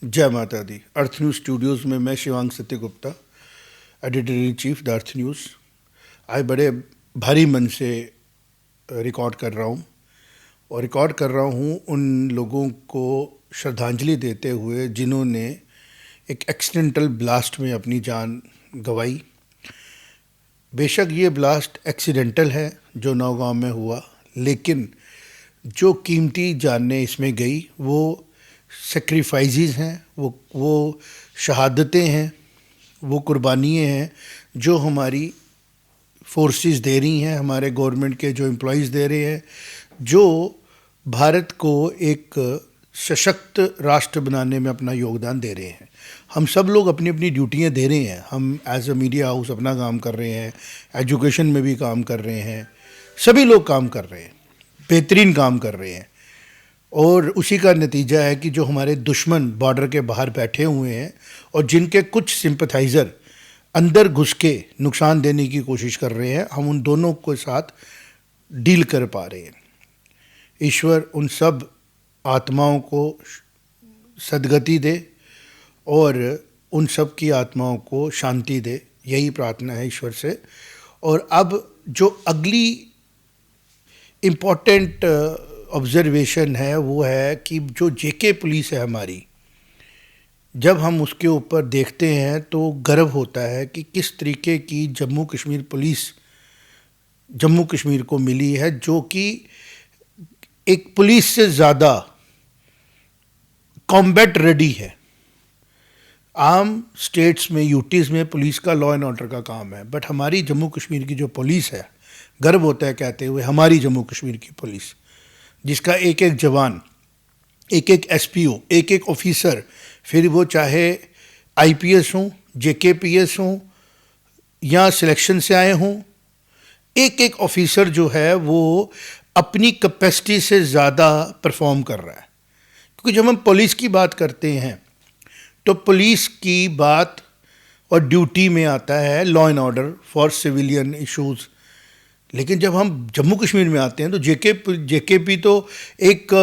जय माता दी। अर्थ news studios में मैं Shivang Satyagupta, editor in chief the Earth News, आज बड़े भारी मन से रिकॉर्ड कर रहा हूँ और रिकॉर्ड कर रहा हूँ उन लोगों को श्रद्धांजलि देते हुए जिन्होंने एक एक्सीडेंटल ब्लास्ट में अपनी जान गंवाई। बेशक ये ब्लास्ट एक्सीडेंटल है जो नौगांव में हुआ, लेकिन जो कीमती जानें इसमें गई वो सेक्रीफाइसेस हैं, वो शहादतें हैं, वो कुर्बानियाँ हैं जो हमारी फोर्सेस दे रही हैं, हमारे गवर्नमेंट के जो एम्प्लॉइज़ दे रहे हैं, जो भारत को एक सशक्त राष्ट्र बनाने में अपना योगदान दे रहे हैं। हम सब लोग अपनी अपनी ड्यूटियाँ दे रहे हैं। हम एज अ मीडिया हाउस अपना काम कर रहे हैं, एजुकेशन में भी काम कर रहे हैं, सभी लोग काम कर रहे हैं, बेहतरीन काम कर रहे हैं। और उसी का नतीजा है कि जो हमारे दुश्मन बॉर्डर के बाहर बैठे हुए हैं और जिनके कुछ सिंपथाइज़र अंदर घुस के नुकसान देने की कोशिश कर रहे हैं, हम उन दोनों के साथ डील कर पा रहे हैं। ईश्वर उन सब आत्माओं को सद्गति दे और उन सब की आत्माओं को शांति दे, यही प्रार्थना है ईश्वर से। और अब जो अगली इम्पोर्टेंट ऑब्जर्वेशन है वो है कि जो जेके पुलिस है हमारी, जब हम उसके ऊपर देखते हैं तो गर्व होता है कि किस तरीके की जम्मू कश्मीर पुलिस जम्मू कश्मीर को मिली है, जो कि एक पुलिस से ज़्यादा कॉम्बैट रेडी है। आम स्टेट्स में, यूटीज़ में पुलिस का लॉ एंड ऑर्डर का काम है, बट हमारी जम्मू कश्मीर की जो पुलिस है, गर्व होता है कहते हुए हमारी जम्मू कश्मीर की पुलिस, जिसका एक एक जवान, एक एक एसपीओ, एक एक ऑफिसर, फिर वो चाहे आईपीएस हों, जेकेपीएस हों या सिलेक्शन से आए हों, एक एक ऑफिसर जो है वो अपनी कैपेसिटी से ज़्यादा परफॉर्म कर रहा है। क्योंकि जब हम पुलिस की बात करते हैं तो पुलिस की बात और ड्यूटी में आता है law and order for civilian issues, लेकिन जब हम जम्मू कश्मीर में आते हैं तो जेकेपी तो एक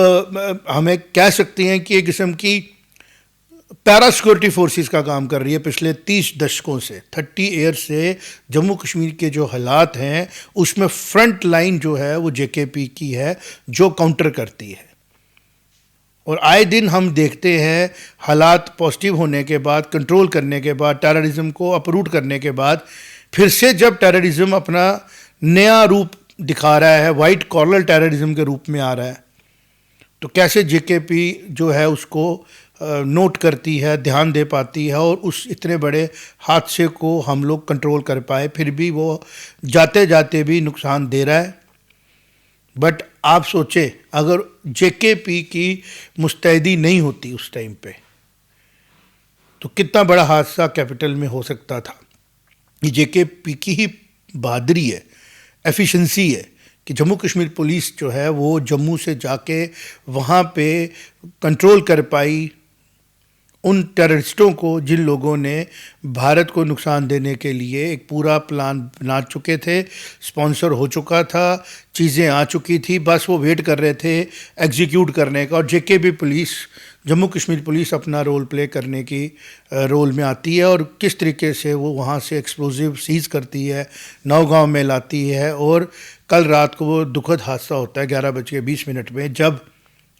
हमें कह सकते हैं कि एक किस्म की पैरा सिक्योरिटी फोर्सेस का काम कर रही है। पिछले 30 दशकों से, 30 ईयर्स से जम्मू कश्मीर के जो हालात हैं उसमें फ्रंट लाइन जो है वो जेकेपी की है, जो काउंटर करती है। और आए दिन हम देखते हैं हालात पॉजिटिव होने के बाद, कंट्रोल करने के बाद, टेररिज्म को अपरूट करने के बाद, फिर से जब टेररिज्म अपना नया रूप दिखा रहा है, वाइट कॉलर टेररिज्म के रूप में आ रहा है, तो कैसे जेकेपी जो है उसको नोट करती है, ध्यान दे पाती है और उस इतने बड़े हादसे को हम लोग कंट्रोल कर पाए। फिर भी वो जाते जाते भी नुकसान दे रहा है। बट आप सोचे, अगर जेकेपी की मुस्तैदी नहीं होती उस टाइम पे, तो कितना बड़ा हादसा कैपिटल में हो सकता था। ये जेकेपी की ही बहादुरी है, एफिशिएंसी है कि जम्मू कश्मीर पुलिस जो है वो जम्मू से जाके वहाँ पे कंट्रोल कर पाई उन टेररिस्टों को जिन लोगों ने भारत को नुकसान देने के लिए एक पूरा प्लान बना चुके थे, स्पॉन्सर हो चुका था, चीज़ें आ चुकी थी, बस वो वेट कर रहे थे एग्जीक्यूट करने का। और JKP police, Jammu Kashmir police अपना रोल प्ले करने की रोल में आती है और किस तरीके से वो वहाँ से एक्सप्लोजिव सीज़ करती है, नौगांव में लाती है। और कल रात को वो दुखद हादसा होता है 11:20 में, जब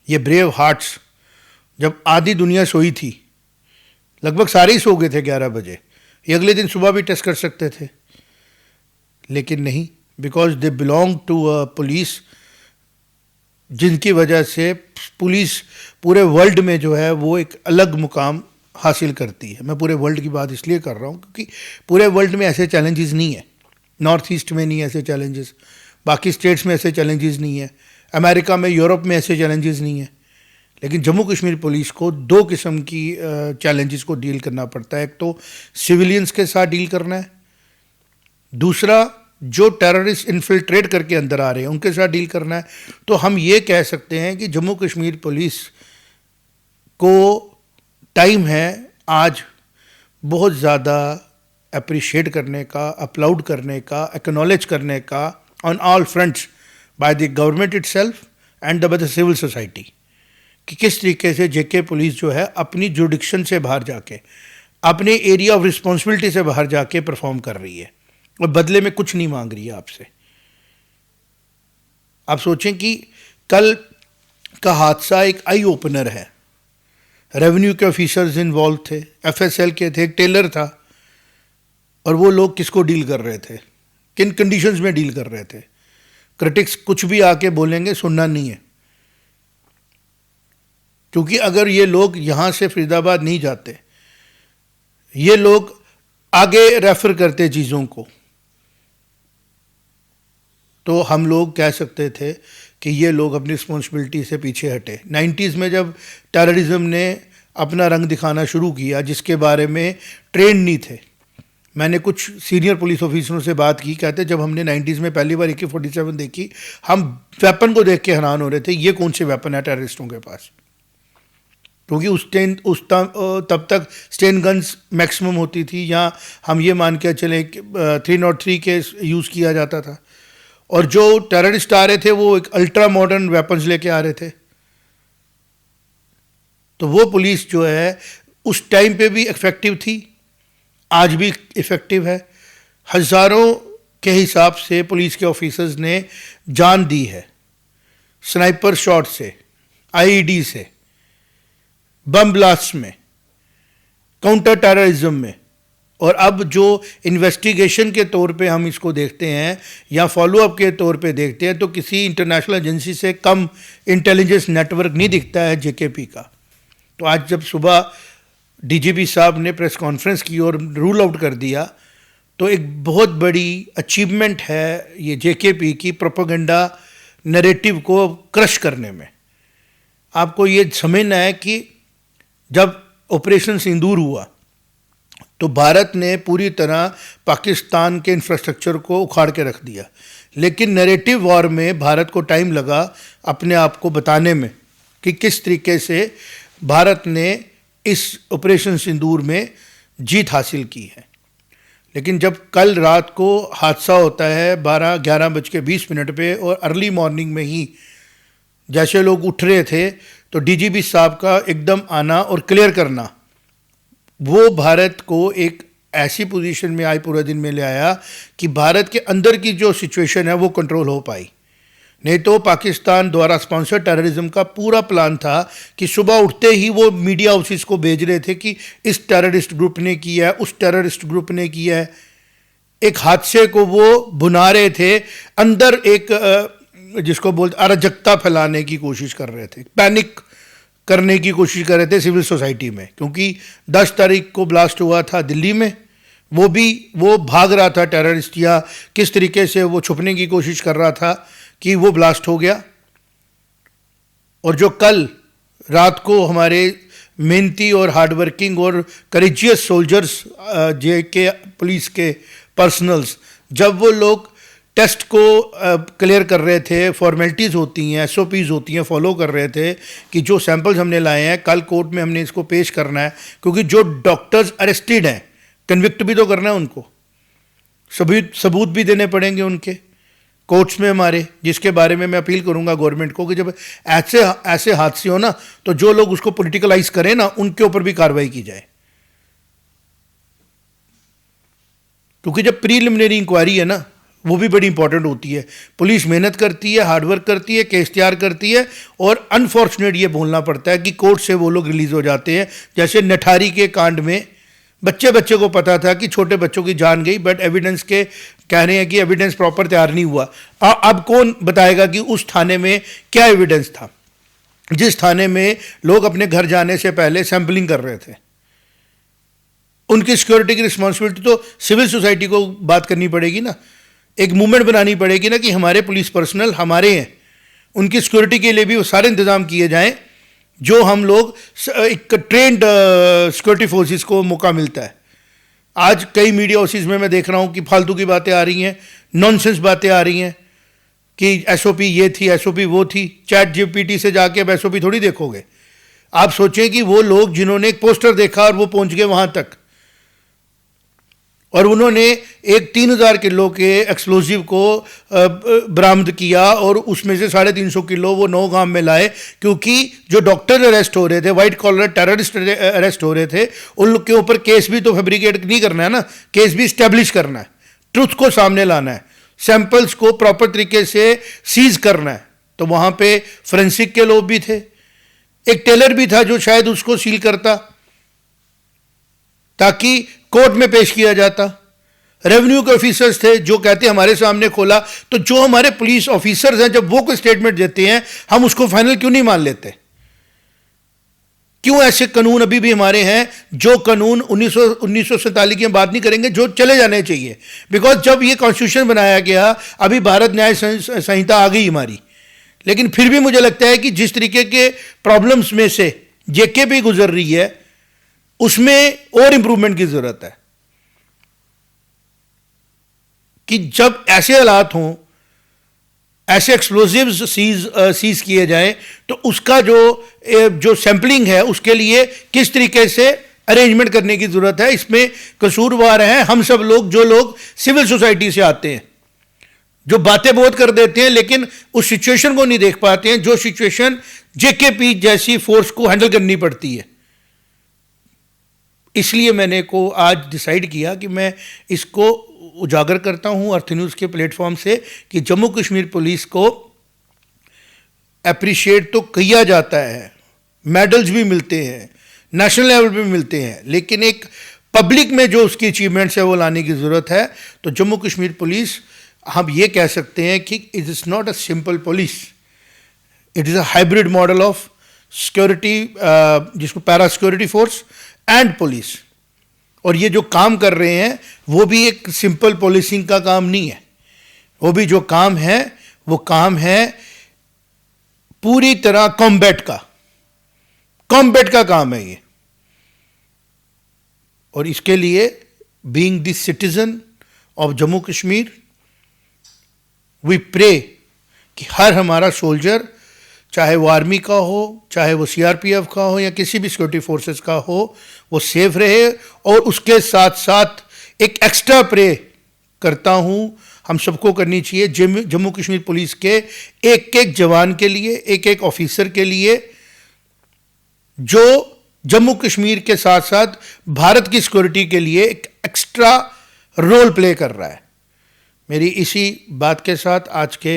ये ब्रेव हार्ट्स, जब आधी दुनिया सोई थी, लगभग सारे ही सो गए थे 11 बजे, ये अगले दिन सुबह भी टेस्ट कर सकते थे, लेकिन नहीं, because they belong to a police जिनकी वजह से पुलिस पूरे वर्ल्ड में जो है वो एक अलग मुकाम हासिल करती है। मैं पूरे वर्ल्ड की बात इसलिए कर रहा हूँ क्योंकि पूरे वर्ल्ड में ऐसे चैलेंजेस नहीं है, नॉर्थ ईस्ट में नहीं ऐसे चैलेंजेस, बाकी स्टेट्स में ऐसे चैलेंजेस नहीं है, अमेरिका में, यूरोप में ऐसे चैलेंजेस नहीं है, लेकिन जम्मू कश्मीर पुलिस को दो किस्म की चैलेंजेस को डील करना पड़ता है। एक तो सिविलियंस के साथ डील करना है, दूसरा जो टेररिस्ट इन्फिल्ट्रेट करके अंदर आ रहे हैं उनके साथ डील करना है। तो हम ये कह सकते हैं कि जम्मू कश्मीर पुलिस को टाइम है आज बहुत ज़्यादा अप्रिशिएट करने का, अपलाउड करने का, एक्नॉलेज करने का on all fronts by the government itself and by the civil society, कि किस तरीके से जेके पुलिस जो है अपनी जुडिक्शन से बाहर जाके, अपने एरिया ऑफ रिस्पॉन्सिबिलिटी से बाहर जाके परफॉर्म कर रही है और बदले में कुछ नहीं मांग रही है आपसे। आप सोचें कि कल का हादसा एक आई ओपनर है। रेवेन्यू के ऑफिसर्स इन्वॉल्व थे, एफएसएल के थे, एक टेलर था, और वो लोग किसको डील कर रहे थे, किन कंडीशंस में डील कर रहे थे। क्रिटिक्स कुछ भी आके बोलेंगे, सुनना नहीं है, क्योंकि अगर ये लोग यहाँ से फरीदाबाद नहीं जाते, ये लोग आगे रेफर करते चीज़ों को, तो हम लोग कह सकते थे कि ये लोग अपनी रिस्पॉन्सिबिलिटी से पीछे हटे। 90s में जब टेररिज्म ने अपना रंग दिखाना शुरू किया, जिसके बारे में ट्रेंड नहीं थे, मैंने कुछ सीनियर पुलिस ऑफिसरों से बात की, कहते जब हमने 90s में पहली बार AK-47 देखी, हम वेपन को देख के हैरान हो रहे थे, ये कौन से वेपन है टेररिस्टों के पास, क्योंकि तब तक स्टेन गन्स मैक्सिमम होती थी, या हम ये मान के चले 303 के यूज़ किया जाता था, और जो टेररिस्ट आ रहे थे वो एक अल्ट्रा मॉडर्न वेपन्स लेके आ रहे थे। तो वो पुलिस जो है उस टाइम पे भी इफेक्टिव थी, आज भी इफेक्टिव है। हज़ारों के हिसाब से पुलिस के ऑफिसर्स ने जान दी है, स्नाइपर शॉट से, आईईडी से, बम ब्लास्ट में, काउंटर टेररिज्म में, और अब जो इन्वेस्टिगेशन के तौर पे हम इसको देखते हैं या फॉलोअप के तौर पे देखते हैं, तो किसी इंटरनेशनल एजेंसी से कम इंटेलिजेंस नेटवर्क नहीं दिखता है जेकेपी का। तो आज जब सुबह डीजीपी साहब ने प्रेस कॉन्फ्रेंस की और रूल आउट कर दिया, तो एक बहुत बड़ी अचीवमेंट है ये जेकेपी की प्रोपेगेंडा नैरेटिव को क्रश करने में। आपको ये समझना है कि जब ऑपरेशन सिंदूर हुआ तो भारत ने पूरी तरह पाकिस्तान के इंफ्रास्ट्रक्चर को उखाड़ के रख दिया, लेकिन नैरेटिव वॉर में भारत को टाइम लगा अपने आप को बताने में कि किस तरीके से भारत ने इस ऑपरेशन सिंदूर में जीत हासिल की है। लेकिन जब कल रात को हादसा होता है 11:20 पे, और अर्ली मॉर्निंग में ही जैसे लोग उठ रहे थे, तो डीजीपी साहब का एकदम आना और क्लियर करना, वो भारत को एक ऐसी पोजीशन में आज पूरा दिन में ले आया कि भारत के अंदर की जो सिचुएशन है वो कंट्रोल हो पाई। नहीं तो पाकिस्तान द्वारा स्पॉन्सर्ड टेररिज्म का पूरा प्लान था कि सुबह उठते ही वो मीडिया हाउसेस को भेज रहे थे कि इस टेररिस्ट ग्रुप ने किया है, उस टेररिस्ट ग्रुप ने किया है। एक हादसे को वो बुना रहे थे, अंदर एक जिसको बोलते अराजकता फैलाने की कोशिश कर रहे थे, पैनिक करने की कोशिश कर रहे थे सिविल सोसाइटी में, क्योंकि 10 तारीख को ब्लास्ट हुआ था दिल्ली में, वो भाग रहा था टेररिस्ट, या किस तरीके से वो छुपने की कोशिश कर रहा था कि वो ब्लास्ट हो गया। और जो कल रात को हमारे मेहनती और हार्डवर्किंग और करेजियस सोल्जर्स जेके पुलिस के पर्सनल्स, जब वो लोग टेस्ट को क्लियर कर रहे थे, फॉर्मेलिटीज़ होती हैं, एसओपीज़ होती हैं, फॉलो कर रहे थे कि जो सैंपल्स हमने लाए हैं कल कोर्ट में हमने इसको पेश करना है, क्योंकि जो डॉक्टर्स अरेस्टेड हैं कन्विक्ट भी तो करना है उनको, सबूत भी देने पड़ेंगे उनके कोर्ट्स में हमारे, जिसके बारे में मैं अपील करूंगा गवर्नमेंट को कि जब ऐसे हादसे हो ना, तो जो लोग उसको पॉलिटिकलाइज करें ना, उनके ऊपर भी कार्रवाई की जाए। क्योंकि जब प्रीलिमिनरी इंक्वायरी है ना, वो भी बड़ी इंपॉर्टेंट होती है। पुलिस मेहनत करती है, हार्डवर्क करती है, केस तैयार करती है, और अनफॉर्चुनेट ये बोलना पड़ता है कि कोर्ट से वो लोग रिलीज हो जाते हैं। जैसे नठारी के कांड में बच्चे को पता था कि छोटे बच्चों की जान गई, बट एविडेंस के कह रहे हैं कि एविडेंस प्रॉपर तैयार नहीं हुआ। अब कौन बताएगा कि उस थाने में क्या एविडेंस था, जिस थाने में लोग अपने घर जाने से पहले सैंपलिंग कर रहे थे। उनकी सिक्योरिटी की रिस्पॉन्सिबिलिटी तो सिविल सोसाइटी को बात करनी पड़ेगी ना, एक मूवमेंट बनानी पड़ेगी ना कि हमारे पुलिस पर्सनल हमारे हैं, उनकी सिक्योरिटी के लिए भी वो सारे इंतजाम किए जाएं जो हम लोग एक ट्रेंड सिक्योरिटी फोर्सेस को मौका मिलता है। आज कई मीडिया हाउसेस में मैं देख रहा हूं कि फालतू की बातें आ रही हैं, नॉनसेंस बातें आ रही हैं कि एसओपी ये थी, एसओपी वो थी। चैट जीपीटी से जाके अब एसओपी थोड़ी देखोगे। आप सोचें कि वो लोग जिन्होंने एक पोस्टर देखा और वो पहुंच गए वहां तक, और उन्होंने एक 3000 किलो के एक्सप्लोजिव को बरामद किया और उसमें से 350 किलो वो नौगाम में लाए, क्योंकि जो डॉक्टर अरेस्ट हो रहे थे, वाइट कॉलर टेररिस्ट अरेस्ट हो रहे थे, उन लोग के ऊपर केस भी तो फैब्रिकेट नहीं करना है ना, केस भी इस्टेब्लिश करना है, ट्रुथ को सामने लाना है, सैंपल्स को प्रॉपर तरीके से सीज करना है। तो वहाँ पे फोरेंसिक के लोग भी थे, एक टेलर भी था जो शायद उसको सील करता ताकि कोर्ट में पेश किया जाता, रेवेन्यू के ऑफिसर्स थे जो कहते हमारे सामने खोला। तो जो हमारे पुलिस ऑफिसर्स हैं, जब वो कोई स्टेटमेंट देते हैं, हम उसको फाइनल क्यों नहीं मान लेते? क्यों ऐसे कानून अभी भी हमारे हैं? जो कानून 1947 की हम बात नहीं करेंगे, जो चले जाने चाहिए, बिकॉज जब ये कॉन्स्टिट्यूशन बनाया गया, अभी भारत न्याय संहिता आ गई हमारी, लेकिन फिर भी मुझे लगता है कि जिस तरीके के प्रॉब्लम्स में से जेके भी गुजर रही है, उसमें और इंप्रूवमेंट की जरूरत है कि जब ऐसे हालात हों, ऐसे एक्सप्लोजिव्स सीज किए जाएं, तो उसका जो सैंपलिंग है उसके लिए किस तरीके से अरेंजमेंट करने की जरूरत है। इसमें कसूरवार हैं हम सब लोग, जो लोग सिविल सोसाइटी से आते हैं, जो बातें बहुत कर देते हैं लेकिन उस सिचुएशन को नहीं देख पाते हैं, जो सिचुएशन जेकेपी जैसी फोर्स को हैंडल करनी पड़ती है। इसलिए मैंने को आज डिसाइड किया कि मैं इसको उजागर करता हूं अर्थ न्यूज़ के प्लेटफॉर्म से कि जम्मू कश्मीर पुलिस को अप्रिशिएट तो किया जाता है, मेडल्स भी मिलते हैं, नेशनल लेवल पे मिलते हैं, लेकिन एक पब्लिक में जो उसकी अचीवमेंट्स है वो लाने की ज़रूरत है। तो जम्मू कश्मीर पुलिस, हम ये कह सकते हैं कि it is not a simple police, it is a hybrid model of security, जिसको para security force and police. और ये जो काम कर रहे हैं वो भी एक सिंपल पुलिसिंग का काम नहीं है, वो भी जो काम है वो काम है पूरी तरह कॉम्बैट का काम है ये। और इसके लिए being the citizen of Jammu Kashmir, we pray कि हर हमारा सोल्जर, चाहे वो आर्मी का हो, चाहे वो सीआरपीएफ का हो या किसी भी सिक्योरिटी फोर्सेस का हो, वो सेफ रहे। और उसके साथ साथ एक एक्स्ट्रा प्रे करता हूँ, हम सबको करनी चाहिए, जम्मू कश्मीर पुलिस के एक एक जवान के लिए, एक एक ऑफिसर के लिए, जो जम्मू कश्मीर के साथ साथ भारत की सिक्योरिटी के लिए एक एक्स्ट्रा रोल प्ले कर रहा है। मेरी इसी बात के साथ आज के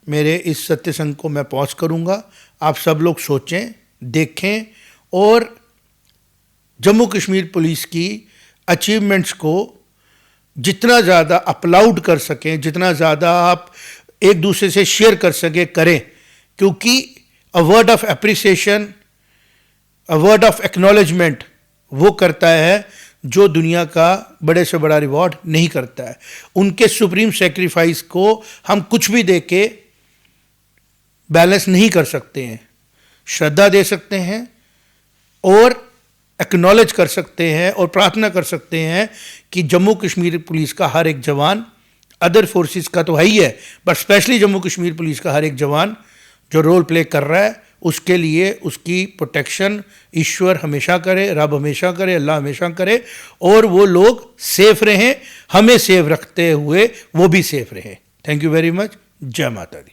मेरे इस सत्य संग को मैं पॉज करूंगा। आप सब लोग सोचें, देखें और जम्मू कश्मीर पुलिस की अचीवमेंट्स को जितना ज़्यादा अपलाउड कर सकें, जितना ज़्यादा आप एक दूसरे से शेयर कर सकें, करें, क्योंकि a word of appreciation, a word of acknowledgement वो करता है जो दुनिया का बड़े से बड़ा रिवॉर्ड नहीं करता है। उनके सुप्रीम सेक्रीफाइस को हम कुछ भी दे के बैलेंस नहीं कर सकते हैं। श्रद्धा दे सकते हैं और एक्नॉलेज कर सकते हैं और प्रार्थना कर सकते हैं कि जम्मू कश्मीर पुलिस का हर एक जवान, अदर फोर्सेस का तो है ही है, but specially Jammu Kashmir police का हर एक जवान जो रोल प्ले कर रहा है, उसके लिए उसकी प्रोटेक्शन ईश्वर हमेशा करे, रब हमेशा करे, अल्लाह हमेशा करे, और वो लोग सेफ रहें, हमें सेफ रखते हुए वो भी सेफ रहें। Thank you very much. जय माता दी।